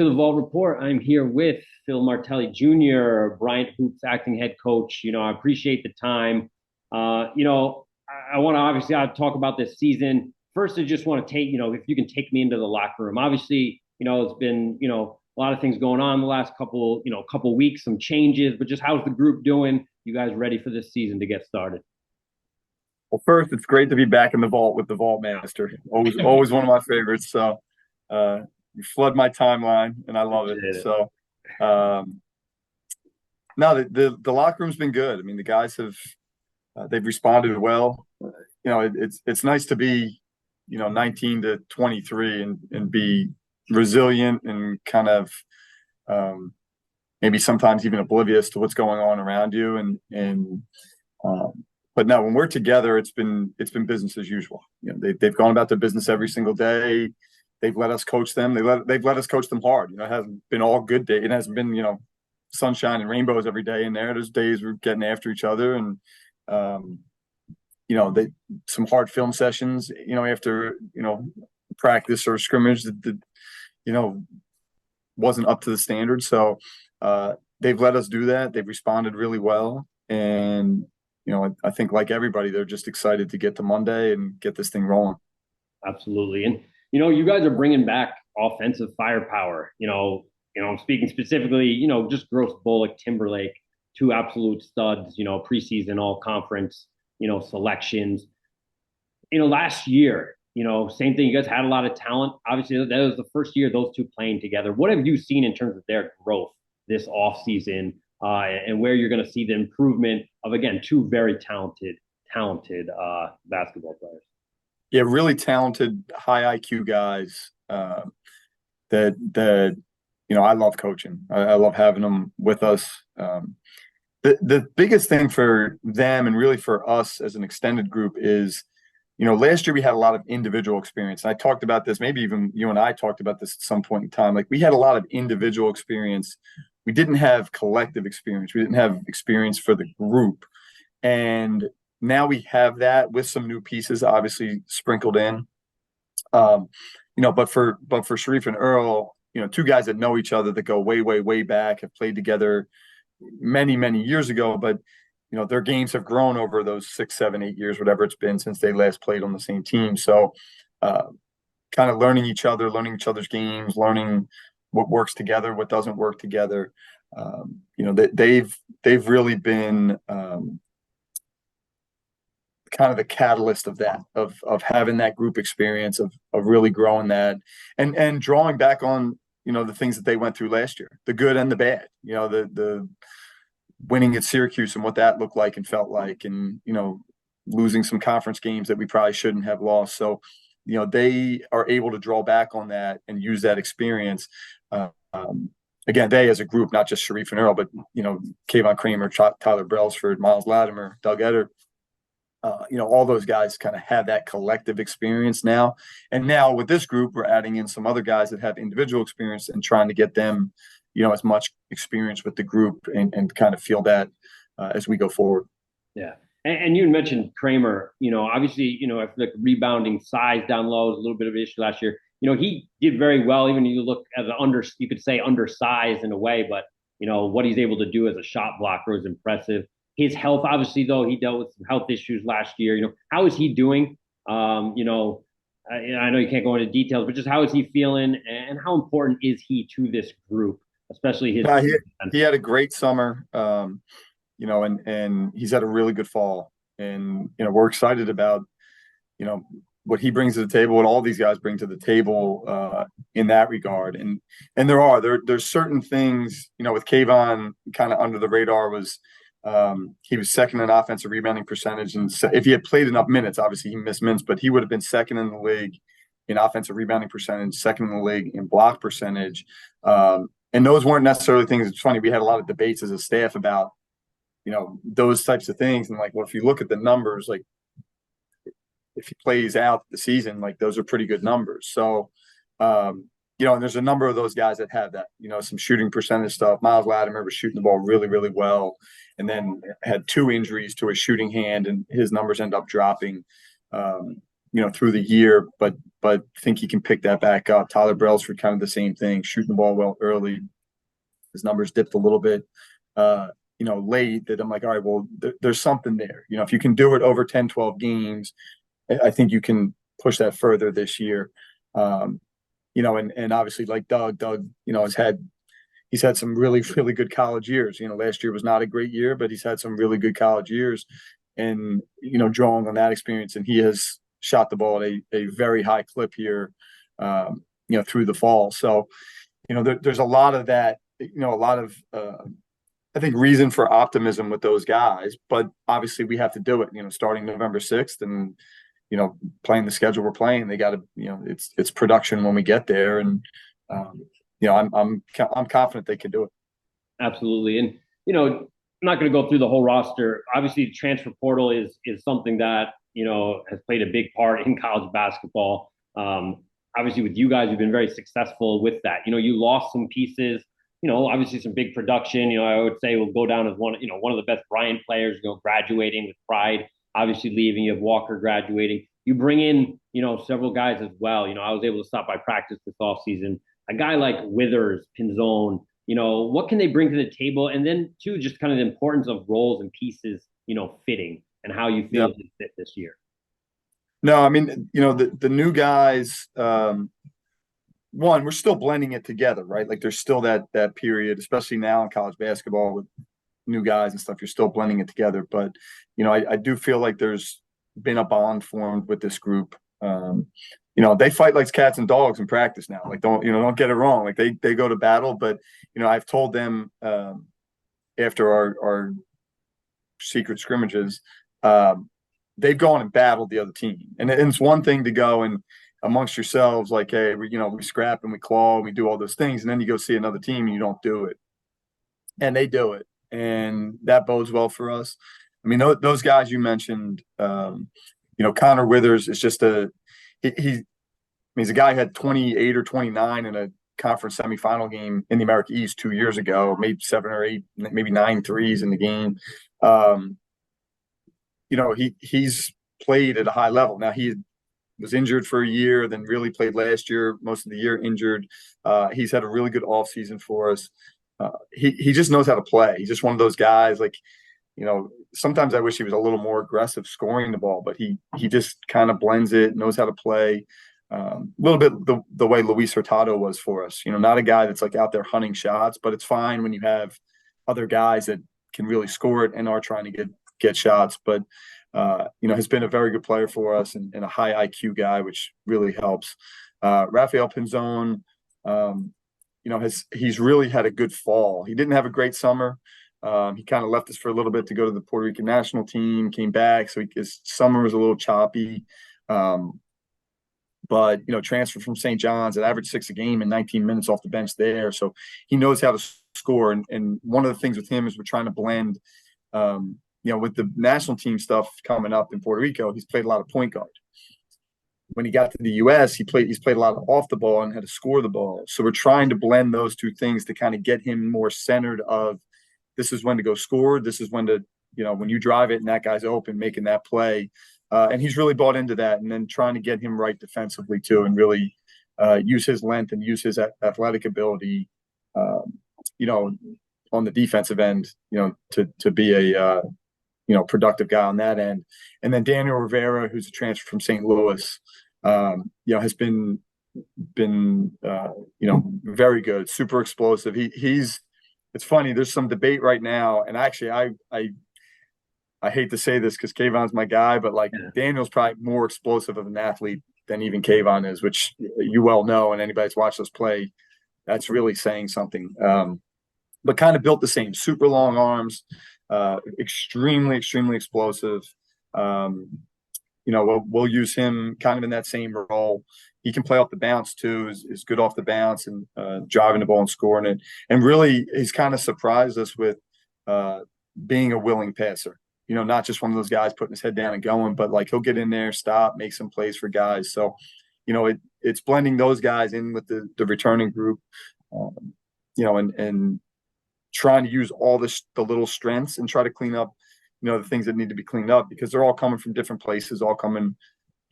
to the Vault Report. I'm here with Phil Martelli Jr., Bryant Hoops acting head coach. I appreciate the time. I want to obviously talk about this season. First, I just want to take, if you can take me into the locker room. Obviously, it's been, a lot of things going on the last couple weeks, some changes, but just how's the group doing? You guys ready for this season to get started? Well, first, it's great to be back in the vault with the Vault Master. Always one of my favorites. So you flood my timeline, and I love it. So no, the locker room's been good. I mean, the guys have they've responded well. It's nice to be 19 to 23 and be resilient and kind of maybe sometimes even oblivious to what's going on around you but no, when we're together, it's been business as usual. They've gone about their business every single day. They've let us coach them. They've let us coach them hard. It hasn't been all good days. It hasn't been sunshine and rainbows every day in there. There's days we're getting after each other, and some hard film sessions. After practice or scrimmage that wasn't up to the standard. So they've let us do that. They've responded really well, and I think like everybody, they're just excited to get to Monday and get this thing rolling. Absolutely. And, you guys are bringing back offensive firepower. I'm speaking specifically, just Gross Bullock, Timberlake, two absolute studs, preseason all conference, selections. Last year, same thing. You guys had a lot of talent. Obviously, that was the first year those two playing together. What have you seen in terms of their growth this offseason? And where you're going to see the improvement of, again, two very talented basketball players. Yeah, really talented, high IQ guys that I love coaching. I love having them with us. The biggest thing for them and really for us as an extended group is, last year we had a lot of individual experience. And I talked about this, maybe even you and I talked about this at some point in time. Like, we had a lot of individual experience. We didn't have collective experience. We didn't have experience for the group. And now we have that with some new pieces, obviously sprinkled in. But for Sharif and Earl, two guys that know each other, that go way, way, way back, have played together many, many years ago. But, their games have grown over those 6, 7, 8 years, whatever it's been since they last played on the same team. So kind of learning each other's games, learning what works together, what doesn't work together. They've really been kind of the catalyst of that, of having that group experience, of really growing that and drawing back on, the things that they went through last year, the good and the bad, the winning at Syracuse and what that looked like and felt like, and, losing some conference games that we probably shouldn't have lost. So, they are able to draw back on that and use that experience. Again, they as a group, not just Sharif and Earl, but, Kayvon Kramer, Tyler Brailsford, Miles Latimer, Doug Eder, all those guys kind of have that collective experience now. And now with this group, we're adding in some other guys that have individual experience and trying to get them, as much experience with the group and kind of feel that as we go forward. Yeah. And you mentioned Kramer, obviously, I feel like rebounding size down low is a little bit of an issue last year. He did very well, even you look as you could say undersized in a way, but, what he's able to do as a shot blocker is impressive. His health, obviously, though, he dealt with some health issues last year. How is he doing? I know you can't go into details, but just how is he feeling, and how important is he to this group, especially his? He had a great summer, and he's had a really good fall, and we're excited about what he brings to the table, what all these guys bring to the table in that regard, and there's certain things with Kayvon kind of under the radar was. He was second in offensive rebounding percentage, and if he had played enough minutes, obviously he missed minutes, but he would have been second in the league in offensive rebounding percentage, second in the league in block percentage. And those weren't necessarily things. It's funny, we had a lot of debates as a staff about, those types of things. And like, well, if you look at the numbers, like if he plays out the season, like those are pretty good numbers. So, and there's a number of those guys that have that, some shooting percentage stuff. Miles Latimer was shooting the ball really, really well, and then had 2 injuries to his shooting hand, and his numbers end up dropping. through the year, but think he can pick that back up. Tyler Brailsford, kind of the same thing, shooting the ball well early. His numbers dipped a little bit, late, that I'm like, all right, well, there's something there. If you can do it over 10, 12 games, I think you can push that further this year. And obviously like Doug, he's had some really, really good college years. Last year was not a great year, but he's had some really good college years and, drawing on that experience. And he has shot the ball at a very high clip here, through the fall. So, there's a lot of that, a lot of, I think, reason for optimism with those guys, but obviously we have to do it, starting November 6th and, playing the schedule we're playing. They got to, it's production when we get there. And, I'm confident they can do it. Absolutely. And, I'm not going to go through the whole roster. Obviously, the transfer portal is something that, has played a big part in college basketball. Obviously, with you guys, you've been very successful with that. You lost some pieces, obviously some big production. I would say will go down as one of the best Bryant players, graduating with pride, obviously leaving. You have Walker graduating. You bring in, several guys as well. I was able to stop by practice this offseason. A guy like Withers, Pinzone, what can they bring to the table? And then, too, just kind of the importance of roles and pieces, fitting and how you feel they fit this year. No, I mean, the new guys, we're still blending it together, right? Like there's still that period, especially now in college basketball with new guys and stuff, you're still blending it together. But, I do feel like there's been a bond formed with this group. They fight like cats and dogs in practice now. Like, don't get it wrong. Like they go to battle, but, I've told them after our secret scrimmages, they've gone and battled the other team. And it's one thing to go and amongst yourselves, like, hey, we scrap and we claw and we do all those things. And then you go see another team and you don't do it. And they do it. And that bodes well for us. I mean, those guys you mentioned, Connor Withers is just he's a guy who had 28 or 29 in a conference semifinal game in the America East 2 years ago, made 7 or 8, maybe 9 threes in the game. He's played at a high level. Now he was injured for a year, then really played last year, most of the year injured. He's had a really good offseason for us. He just knows how to play. He's just one of those guys, like, sometimes I wish he was a little more aggressive scoring the ball, but he just kind of blends it, knows how to play. A little bit the way Luis Hurtado was for us. Not a guy that's like out there hunting shots, but it's fine when you have other guys that can really score it and are trying to get shots. But has been a very good player for us and a high IQ guy, which really helps. Rafael Pinzone, he's really had a good fall. He didn't have a great summer. He kind of left us for a little bit to go to the Puerto Rican national team, came back. So his summer was a little choppy. But, transferred from St. John's and averaged 6 a game in 19 minutes off the bench there. So he knows how to score. And one of the things with him is we're trying to blend, with the national team stuff coming up in Puerto Rico, he's played a lot of point guard. When he got to the U.S., he's played a lot of off the ball and had to score the ball. So we're trying to blend those two things to kind of get him more centered of this is when to go score. This is when to, when you drive it and that guy's open, making that play. And he's really bought into that, and then trying to get him right defensively too, and really use his length and use his athletic ability, on the defensive end, to be a productive guy on that end. And then Daniel Rivera, who's a transfer from St. Louis, has been very good, super explosive. It's funny. There's some debate right now, and actually, I hate to say this because Kayvon's my guy, but Daniel's probably more explosive of an athlete than even Kayvon is, which you well know, and anybody that's watched us play, that's really saying something. But kind of built the same, super long arms, extremely, extremely explosive. We'll use him kind of in that same role. He can play off the bounce too, is good off the bounce and driving the ball and scoring it. And really, he's kind of surprised us with being a willing passer. Not just one of those guys putting his head down and going, but he'll get in there, stop, make some plays for guys. So, it's blending those guys in with the returning group, and trying to use all the little strengths and try to clean up, the things that need to be cleaned up because they're all coming from different places, all coming,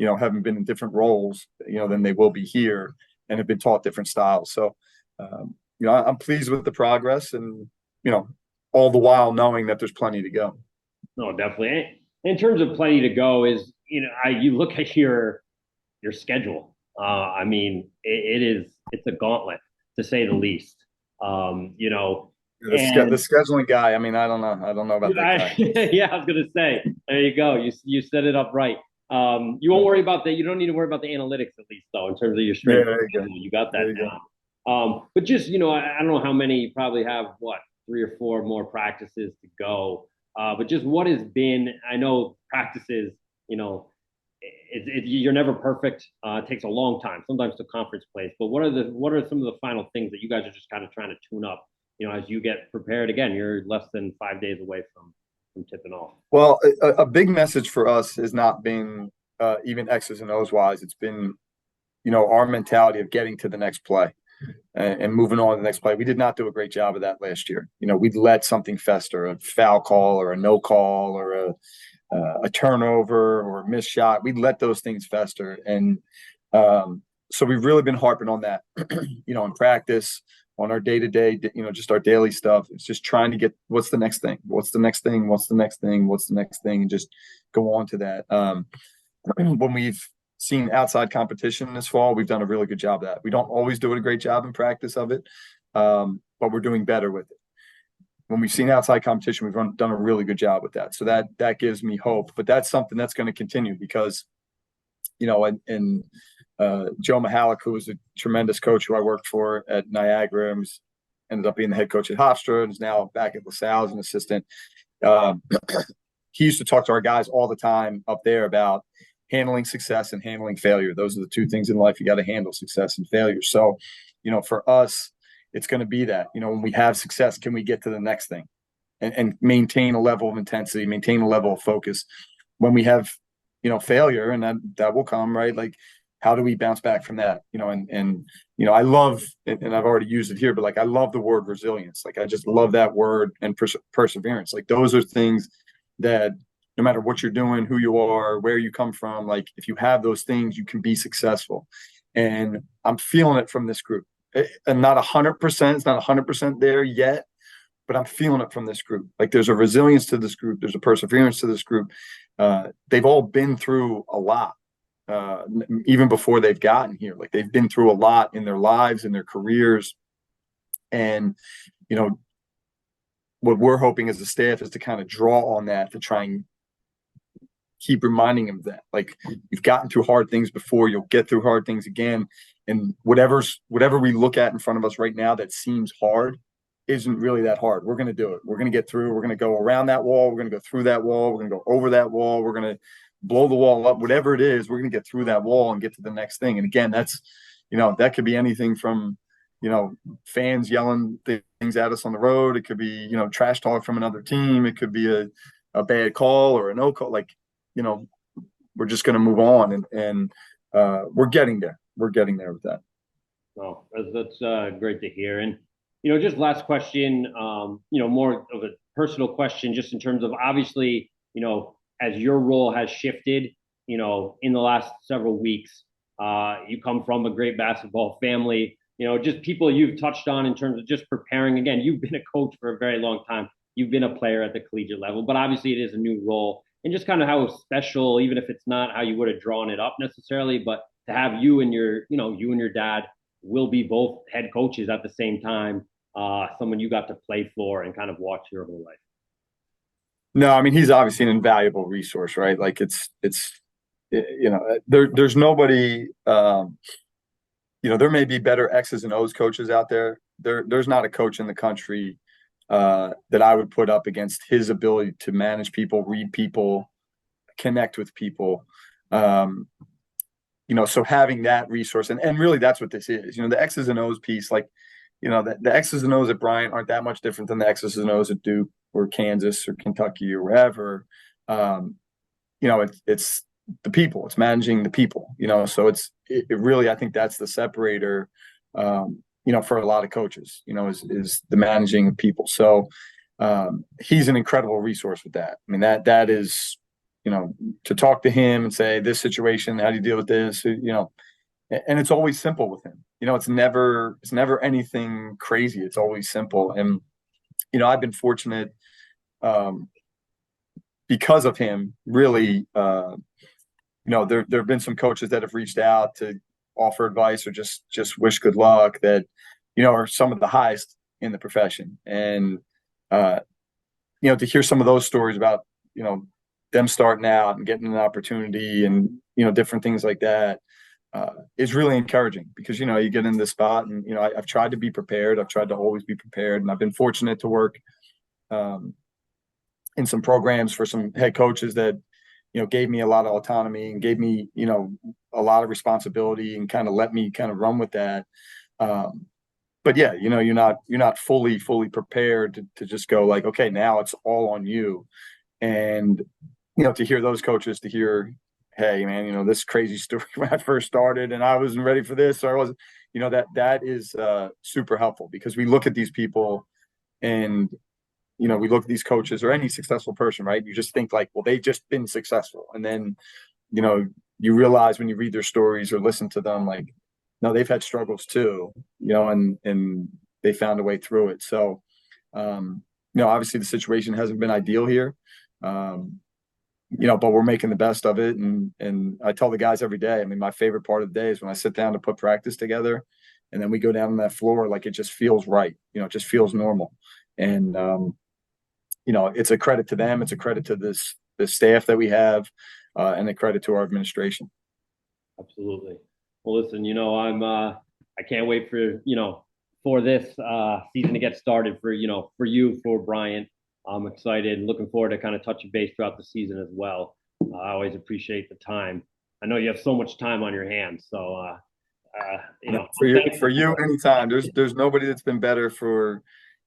haven't been in different roles, than they will be here and have been taught different styles. So, I'm pleased with the progress and, all the while knowing that there's plenty to go. No, definitely. In terms of plenty to go, is you look at your schedule. I mean, it's a gauntlet to say the least. The And scheduling guy. I mean, I don't know about that guy. yeah, I was gonna say, there you go. You set it up right. You won't worry about that. You don't need to worry about the analytics at least, though, in terms of your Yeah, strength. there you go. You got that There you go. down. But just I don't know how many. You probably have what, 3 or 4 more practices to go. But just what has been? I know practices. You're never perfect. It takes a long time, sometimes to conference plays. But what are some of the final things that you guys are just kind of trying to tune up? As you get prepared again, you're less than 5 days away from tipping off. Well, a big message for us has not been even X's and O's wise. It's been, our mentality of getting to the next play and moving on to the next play. We did not do a great job of that last year. We'd let something fester, a foul call or a no call or a turnover or a missed shot. We'd let those things fester. And so we've really been harping on that, in practice, on our day-to-day, just our daily stuff. It's just trying to get what's the next thing, what's the next thing, what's the next thing, what's the next thing, and just go on to that. When we've seen outside competition this fall, we've done a really good job of that. We don't always do a great job in practice of it, but we're doing better with it. When we've seen outside competition, we've done a really good job with that. So that gives me hope. But that's something that's going to continue because, and Joe Mahalik, who was a tremendous coach who I worked for at Niagara and ended up being the head coach at Hofstra and is now back at LaSalle as an assistant. He used to talk to our guys all the time up there about handling success and handling failure. Those are the 2 things in life you got to handle: success and failure. So, for us, it's going to be that, when we have success, can we get to the next thing and maintain a level of intensity, maintain a level of focus? When we have, failure, and that will come, right? Like, how do we bounce back from that? I love, and I've already used it here, but like, I love the word resilience. Like, I just love that word, and perseverance. Like, those are things that no matter what you're doing, who you are, where you come from, like, if you have those things, you can be successful. And I'm feeling it from this group. And not 100%, it's not 100% there yet, but I'm feeling it from this group. Like, there's a resilience to this group. There's a perseverance to this group. They've all been through a lot. Even before they've gotten here, like, they've been through a lot in their lives, in their careers. And, what we're hoping as a staff is to kind of draw on that to try and keep reminding them that, like, you've gotten through hard things before, you'll get through hard things again. And whatever we look at in front of us right now that seems hard isn't really that hard. We're going to do it. We're going to get through. We're going to go around that wall. We're going to go through that wall. We're going to go over that wall. We're going to blow the wall up, whatever it is. We're going to get through that wall and get to the next thing. And again, that's, that could be anything from, fans yelling things at us on the road. It could be, trash talk from another team. It could be a bad call or a no call. Like, we're just going to move on, and we're getting there. We're getting there with that. Oh, that's great to hear. And just last question. More of a personal question, just in terms of, obviously, as your role has shifted, in the last several weeks. You come from a great basketball family. Just people you've touched on in terms of just preparing. Again, you've been a coach for a very long time. You've been a player at the collegiate level, but obviously it is a new role. And just kind of how special, even if it's not how you would have drawn it up necessarily, but to have you and your dad will be both head coaches at the same time, someone you got to play for and kind of watch your whole life. No, I mean, he's obviously an invaluable resource, right? Like, there's nobody, there may be better X's and O's coaches out there. There's not a coach in the country that I would put up against his ability to manage people, read people, connect with people. So having that resource, and really that's what this is. The X's and O's piece, like, the X's and O's at Bryant aren't that much different than the X's and O's at Duke or Kansas or Kentucky or wherever. It's the people. It's managing the people. So it really, I think that's the separator. For a lot of coaches, is the managing of people. So he's an incredible resource with that. I mean, that is, to talk to him and say, this situation, how do you deal with this? And it's always simple with him. It's never anything crazy. It's always simple. And, I've been fortunate, um, because of him, really, there have been some coaches that have reached out to offer advice or just wish good luck that, are some of the highest in the profession. And, to hear some of those stories about, them starting out and getting an opportunity and, different things like that, is really encouraging because, you get in this spot and, I've tried to be prepared. I've tried to always be prepared. And I've been fortunate to work, um, in some programs for some head coaches that, gave me a lot of autonomy and gave me, a lot of responsibility and kind of let me kind of run with that. Um, but yeah, you're not fully prepared to just go like, okay, now it's all on you. And, to hear those coaches, to hear, hey man, this crazy story when I first started and I wasn't ready for this, or I wasn't, that is super helpful because we look at these people and, we look at these coaches or any successful person, right? You just think like, well, they've just been successful. And then, you know, you realize when you read their stories or listen to them, like, no, they've had struggles too, and they found a way through it. So, obviously the situation hasn't been ideal here. Um, but we're making the best of it. And I tell the guys every day, I mean, my favorite part of the day is when I sit down to put practice together and then we go down on that floor, like it just feels right. It just feels normal. And, it's a credit to them. It's a credit to this staff that we have, and a credit to our administration. Absolutely. Well, listen, I can't wait for this season to get started for you, for Bryant. I'm excited and looking forward to kind of touching base throughout the season as well. I always appreciate the time. I know you have so much time on your hands, so For you, anytime. There's nobody that's been better for,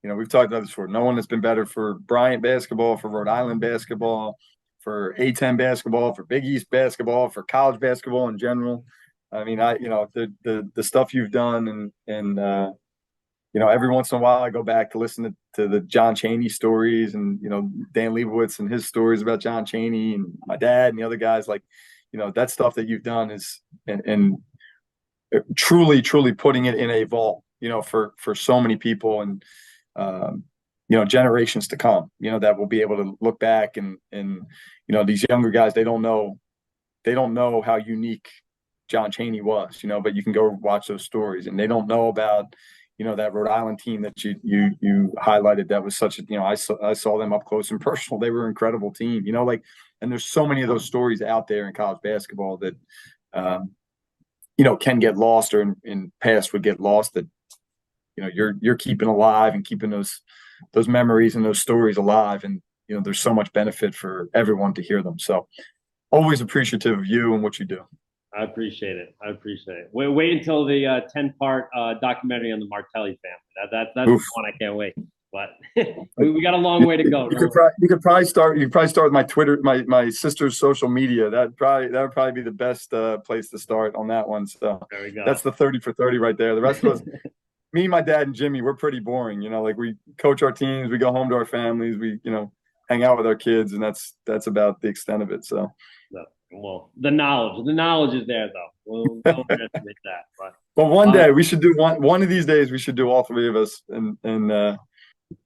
we've talked about this before. No one that's been better for Bryant basketball, for Rhode Island basketball, for A10 basketball, for Big East basketball, for college basketball in general. I mean, the stuff you've done and every once in a while I go back to listen to the John Chaney stories and, Dan Leibowitz and his stories about John Chaney and my dad and the other guys, like, that stuff that you've done is, and truly putting it in a vault, for so many people and, generations to come, that will be able to look back and, these younger guys, they don't know how unique John Chaney was, but you can go watch those stories and they don't know about, that Rhode Island team that you highlighted. That was such a, I saw them up close and personal. They were an incredible team, and there's so many of those stories out there in college basketball that, can get lost or in past would get lost that, you're keeping alive and keeping those memories and those stories alive. And, there's so much benefit for everyone to hear them. So always appreciative of you and what you do. I appreciate it. Wait until the 10-part documentary on the Martelli family. That's Oof. one I can't wait. But we got a long way to go. You could probably start with my Twitter, my sister's social media. That would probably be the best place to start on that one. So there we go. That's the 30 for 30 right there. The rest of us, me, my dad, and Jimmy, we're pretty boring. Like we coach our teams, we go home to our families, we hang out with our kids, and that's about the extent of it. So. Well, the knowledge is there though. We'll don't underestimate that. But one day we should do one of these days. We should do all three of us, and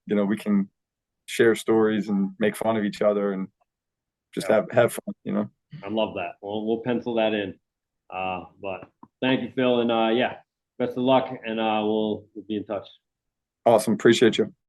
we can share stories and make fun of each other and just have fun. I love that. We'll pencil that in. But thank you, Phil, and best of luck, and we'll be in touch. Awesome, appreciate you.